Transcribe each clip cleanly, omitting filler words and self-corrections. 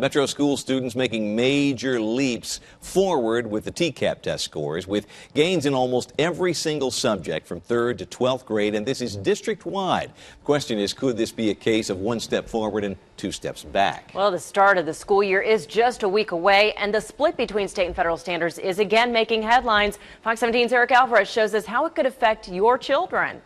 Metro school students making major leaps forward with the TCAP test scores, with gains in almost every single subject from 3rd to 12th grade, and this is district-wide. The question is, could this be a case of 1 step forward and 2 steps back? Well, the start of the school year is just a week away, and the split between state and federal standards is again making headlines. Fox 17's Alvarez shows us how it could affect your children.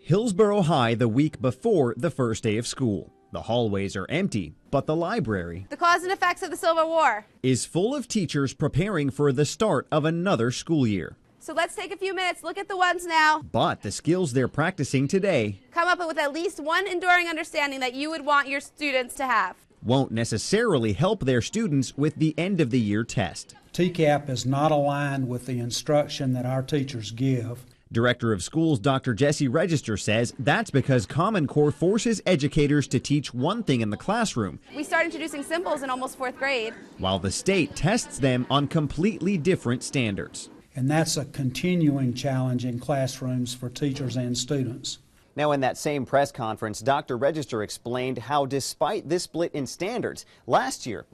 Hillsboro High the week before the first day of school. The hallways are empty, but the library, the cause and effects of the Civil War, is full of teachers preparing for the start of another school year. So let's take a few minutes, look at the ones now. But the skills they're practicing today come up with at least one enduring understanding that you would want your students to have. Won't necessarily help their students with the end of the year test. TCAP is not aligned with the instruction that our teachers give. Director of Schools Dr. Jesse Register says that's because Common Core forces educators to teach one thing in the classroom. We start introducing symbols in almost 4th grade, while the state tests them on completely different standards. And that's a continuing challenge in classrooms for teachers and students. Now, in that same press conference, Dr. Register explained how despite this split in standards, last year,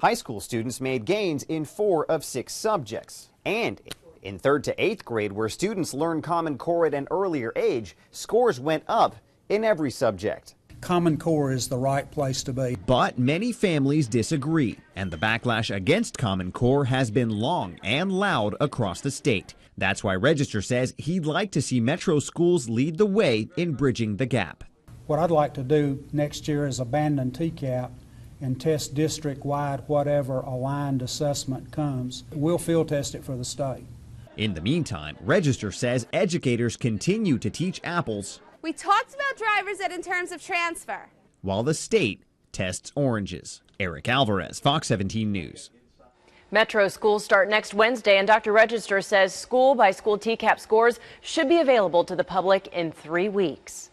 high school students made gains in 4 of 6 subjects. And in 3rd to 8th grade, where students learn Common Core at an earlier age, scores went up in every subject. Common Core is the right place to be. But many families disagree, and the backlash against Common Core has been long and loud across the state. That's why Register says he'd like to see Metro schools lead the way in bridging the gap. What I'd like to do next year is abandon TCAP and test district-wide whatever aligned assessment comes. We'll field test it for the state. In the meantime, Register says educators continue to teach apples. We talked about drivers ed in terms of transfer, while the state tests oranges. Eric Alvarez, Fox 17 News. Metro schools start next Wednesday, and Dr. Register says school-by-school TCAP scores should be available to the public in 3 weeks.